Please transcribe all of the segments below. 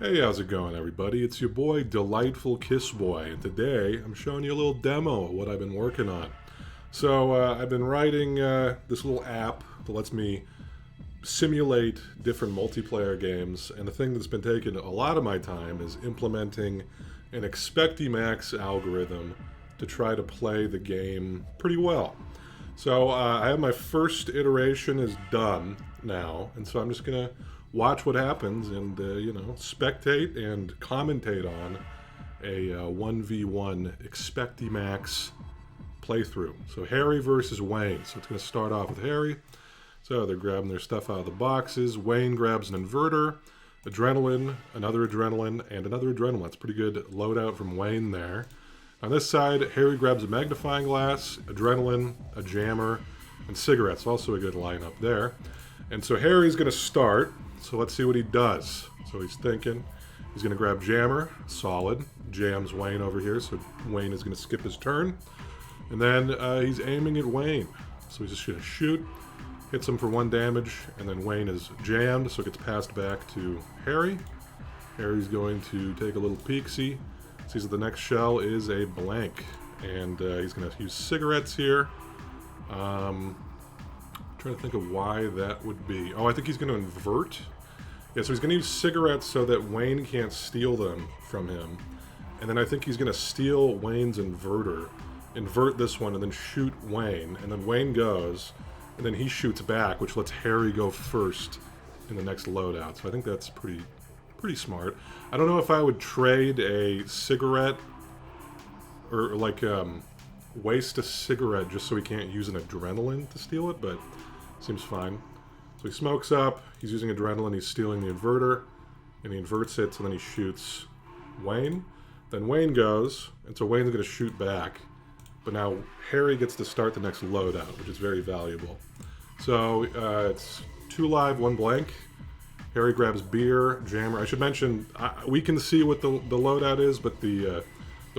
Hey, how's it going, everybody? It's your boy, Delightful Kiss Boy, and today I'm showing you a little demo of what I've been working on. So, I've been writing this little app that lets me simulate different multiplayer games, and the thing that's been taking a lot of my time is implementing an Expectimax algorithm to try to play the game pretty well. So, I have my first iteration is done now, and so I'm just gonna watch what happens and spectate and commentate on a 1v1 Expectimax playthrough. So Harry versus Wayne. So it's going to start off with Harry. So they're grabbing their stuff out of the boxes. Wayne grabs an inverter, adrenaline, another adrenaline, and another adrenaline. That's pretty good loadout from Wayne there. On this side, Harry grabs a magnifying glass, adrenaline, a jammer, and cigarettes. Also a good lineup there. And so Harry's going to start. So let's see what he does. So he's thinking. He's going to grab jammer, solid. Jams Wayne over here, so Wayne is going to skip his turn. And then he's aiming at Wayne. So he's just going to shoot, hits him for 1 damage, and then Wayne is jammed, so it gets passed back to Harry. Harry's going to take a little peek-see. Sees that the next shell is a blank. And he's going to use cigarettes here. Trying to think of why that would be. Oh, I think he's going to invert. Yeah, so he's going to use cigarettes so that Wayne can't steal them from him. And then I think he's going to steal Wayne's inverter, invert this one, and then shoot Wayne. And then Wayne goes, and then he shoots back, which lets Harry go first in the next loadout. So I think that's pretty smart. I don't know if I would trade a cigarette or like waste a cigarette just so he can't use an adrenaline to steal it, but seems fine. So he smokes up, he's using adrenaline, he's stealing the inverter, and he inverts it, so then he shoots Wayne. Then Wayne goes, and so Wayne's going to shoot back. But now Harry gets to start the next loadout, which is very valuable. So it's 2 live, 1 blank. Harry grabs beer, jammer. I should mention, we can see what the loadout is, but the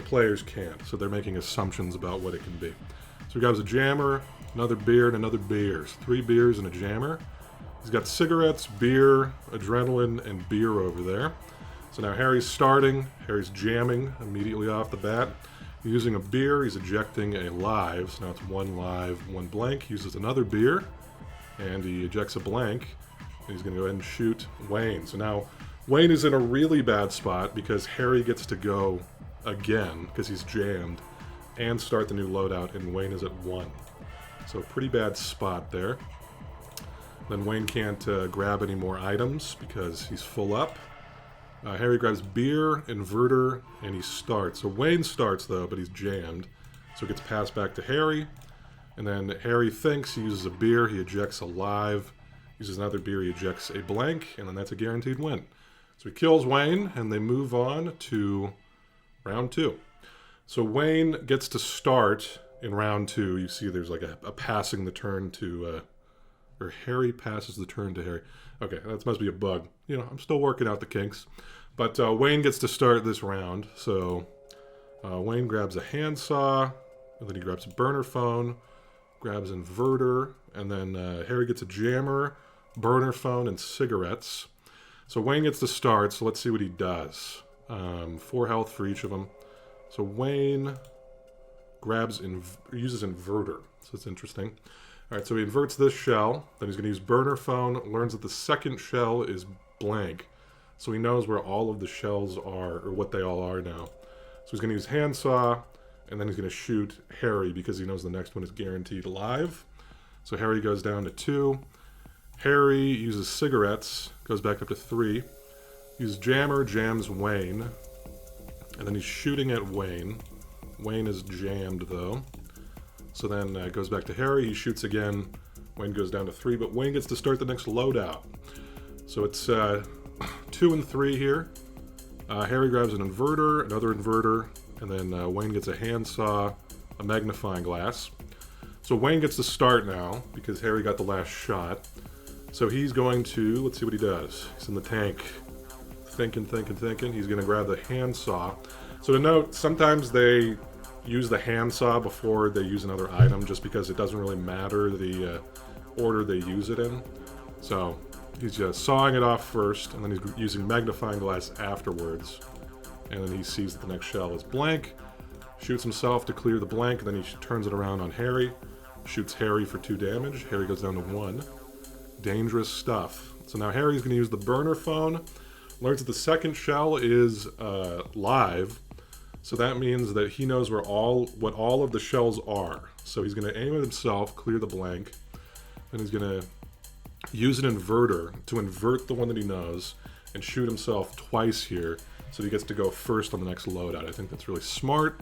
players can't, so they're making assumptions about what it can be. So he grabs a jammer, another beer, and another beer. So 3 beers and a jammer. He's got cigarettes, beer, adrenaline, and beer over there. So now Harry's starting. Harry's jamming immediately off the bat. He's using a beer. He's ejecting a live. So now it's 1 live, 1 blank. He uses another beer, and he ejects a blank. And he's going to go ahead and shoot Wayne. So now Wayne is in a really bad spot because Harry gets to go again because he's jammed and start the new loadout, and Wayne is at 1. So pretty bad spot there. Then Wayne can't grab any more items because he's full up. Harry grabs beer, inverter, and he starts. So Wayne starts though, but he's jammed. So it gets passed back to Harry. And then Harry thinks, he uses a beer, he ejects a live. Uses another beer, he ejects a blank, and then that's a guaranteed win. So he kills Wayne, and they move on to round 2. So Wayne gets to start in round 2. You see there's like a passing the turn to, or Harry passes the turn to Harry. Okay, that must be a bug. You know, I'm still working out the kinks. But Wayne gets to start this round. So Wayne grabs a handsaw, and then he grabs a burner phone, grabs inverter, and then Harry gets a jammer, burner phone, and cigarettes. So Wayne gets to start, so let's see what he does. 4 health for each of them. So Wayne uses inverter, so it's interesting. All right, so he inverts this shell, then he's going to use burner phone, learns that the second shell is blank, so he knows where all of the shells are, or what they all are now. So he's going to use handsaw, and then he's going to shoot Harry because he knows the next one is guaranteed live. So Harry goes down to 2. Harry uses cigarettes, goes back up to 3. Uses jammer, jams Wayne, and then he's shooting at Wayne. Wayne is jammed though. So then it goes back to Harry, he shoots again. Wayne goes down to 3, but Wayne gets to start the next loadout. So it's 2 and 3 here. Harry grabs an inverter, another inverter, and then Wayne gets a handsaw, a magnifying glass. So Wayne gets to start now because Harry got the last shot. So he's going to, let's see what he does. He's in the tank, thinking. He's going to grab the handsaw. So to note, sometimes they use the handsaw before they use another item just because it doesn't really matter the order they use it in. So He's just sawing it off first, and then he's using magnifying glass afterwards. And then he sees that the next shell is blank, shoots himself to clear the blank, and then he turns it around on Harry, shoots Harry for 2 damage. Harry goes down to 1. Dangerous stuff. So now Harry's going to use the burner phone, learns that the second shell is live, so that means that he knows what all of the shells are. So he's going to aim at himself, clear the blank, then he's going to use an inverter to invert the one that he knows and shoot himself twice here, so he gets to go first on the next loadout. I think that's really smart,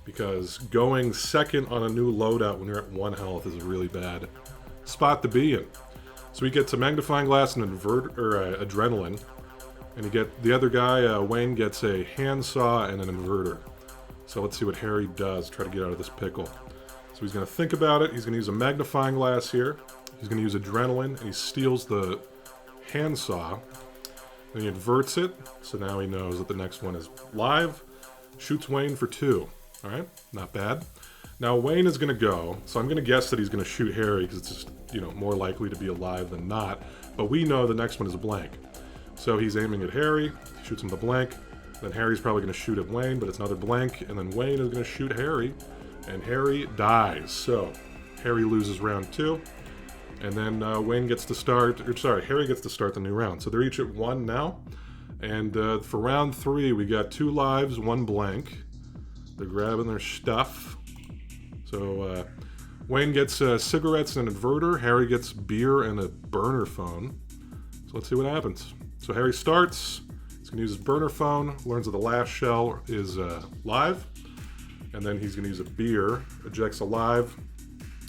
because going second on a new loadout when you're at 1 health is a really bad spot to be in. So he gets a magnifying glass and adrenaline, and you get the other guy, Wayne, gets a handsaw and an inverter. So let's see what Harry does, try to get out of this pickle. So he's going to think about it. He's going to use a magnifying glass here. He's going to use adrenaline, and he steals the handsaw. Then he inverts it, so now he knows that the next one is live. Shoots Wayne for 2. All right, not bad. Now Wayne is going to go, so I'm going to guess that he's going to shoot Harry because it's just, more likely to be alive than not. But we know the next one is a blank. So he's aiming at Harry, he shoots him the blank. Then Harry's probably going to shoot at Wayne, but it's another blank. And then Wayne is going to shoot Harry, and Harry dies. So Harry loses round 2. And then Harry gets to start the new round. So they're each at 1 now. And for round 3, we got 2 lives, 1 blank. They're grabbing their stuff. So Wayne gets cigarettes and an inverter. Harry gets beer and a burner phone. So let's see what happens. So Harry starts. He's going to use his burner phone. Learns that the last shell is live. And then he's going to use a beer. Ejects alive.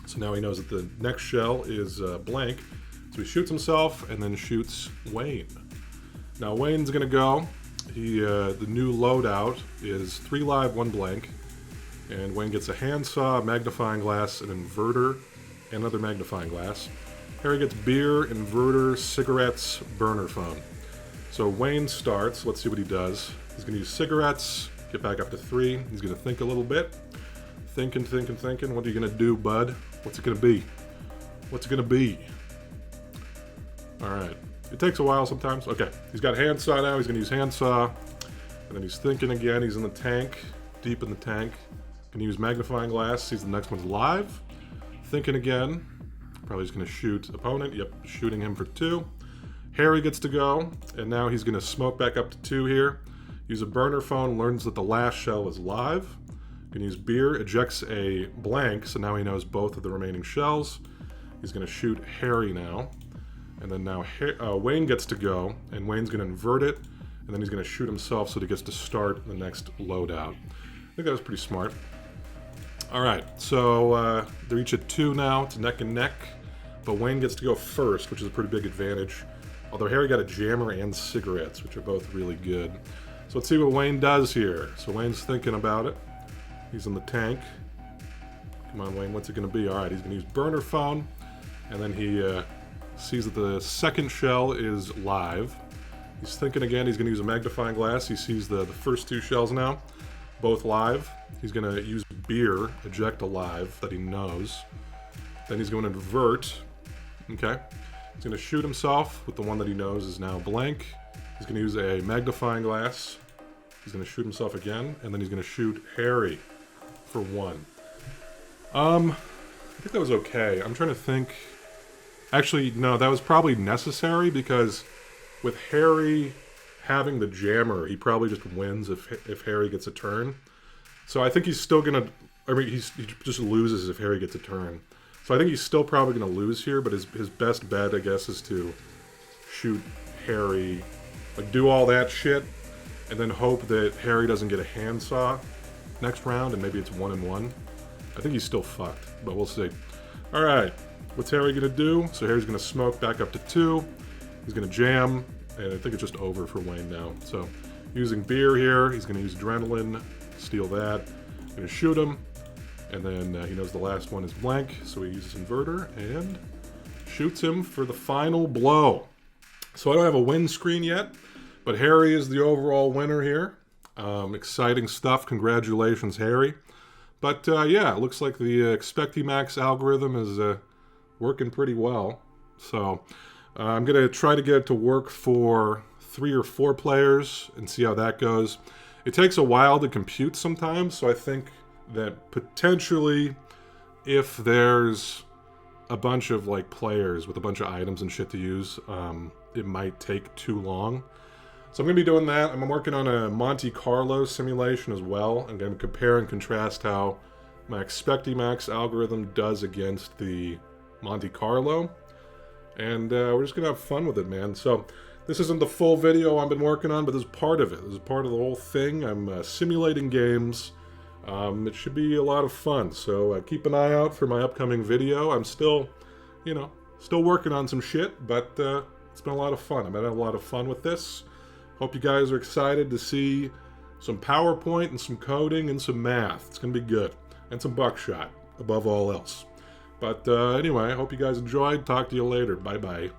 So now he knows that the next shell is blank. So he shoots himself and then shoots Wayne. Now Wayne's going to go. The new loadout is 3 live, 1 blank. And Wayne gets a handsaw, magnifying glass, an inverter, and another magnifying glass. Harry gets beer, inverter, cigarettes, burner phone. So Wayne starts. Let's see what he does. He's going to use cigarettes, get back up to 3. He's going to think a little bit. Thinking. What are you going to do, bud? What's it going to be? What's it going to be? All right. It takes a while sometimes. Okay. He's got handsaw now. He's going to use handsaw. And then he's thinking again. He's in the tank, deep in the tank. Going to use magnifying glass. Sees the next one's live. Thinking again. Probably just going to shoot opponent. Yep, shooting him for 2. Harry gets to go. And now he's going to smoke back up to 2 here. Use a burner phone. Learns that the last shell is live. Going to use beer. Ejects a blank. So now he knows both of the remaining shells. He's going to shoot Harry now. And then now Wayne gets to go. And Wayne's going to invert it. And then he's going to shoot himself so that he gets to start the next loadout. I think that was pretty smart. All right, so they're each at 2 now. It's neck and neck, but Wayne gets to go first, which is a pretty big advantage. Although Harry got a jammer and cigarettes, which are both really good. So let's see what Wayne does here. So Wayne's thinking about it. He's in the tank. Come on, Wayne, what's it going to be? All right, he's going to use burner phone, and then he sees that the second shell is live. He's thinking again. He's going to use a magnifying glass. He sees the first 2 shells now, both live. He's going to use beer, eject alive, that he knows. Then he's going to invert. Okay. He's going to shoot himself with the one that he knows is now blank. He's going to use a magnifying glass. He's going to shoot himself again, and then he's going to shoot Harry for 1. I think that was okay. I'm trying to think. Actually, no, that was probably necessary because with Harry having the jammer, he probably just wins if Harry gets a turn. So I think he's still going to... he just loses if Harry gets a turn. So I think he's still probably going to lose here, but his best bet, I guess, is to shoot Harry, do all that shit, and then hope that Harry doesn't get a handsaw next round, and maybe it's 1-1. I think he's still fucked, but we'll see. All right, what's Harry going to do? So Harry's going to smoke back up to 2. He's going to jam, and I think it's just over for Wayne now. So using beer here, he's going to use adrenaline, steal that. Going to shoot him, and then he knows the last one is blank, so he uses inverter and shoots him for the final blow. So I don't have a win screen yet, but Harry is the overall winner here. Exciting stuff. Congratulations, Harry. But yeah, it looks like the Expectimax algorithm is working pretty well. So I'm going to try to get it to work for 3 or 4 players and see how that goes. It takes a while to compute sometimes, so I think that potentially if there's a bunch of like players with a bunch of items and shit to use, it might take too long. So I'm going to be doing that. I'm working on a Monte Carlo simulation as well. I'm going to compare and contrast how my Expectimax algorithm does against the Monte Carlo. And we're just going to have fun with it, man. So this isn't the full video I've been working on, but this is part of it. This is part of the whole thing. I'm simulating games. It should be a lot of fun. So keep an eye out for my upcoming video. I'm still, still working on some shit, but it's been a lot of fun. I've had a lot of fun with this. Hope you guys are excited to see some PowerPoint and some coding and some math. It's going to be good. And some buckshot, above all else. But anyway, I hope you guys enjoyed. Talk to you later. Bye-bye.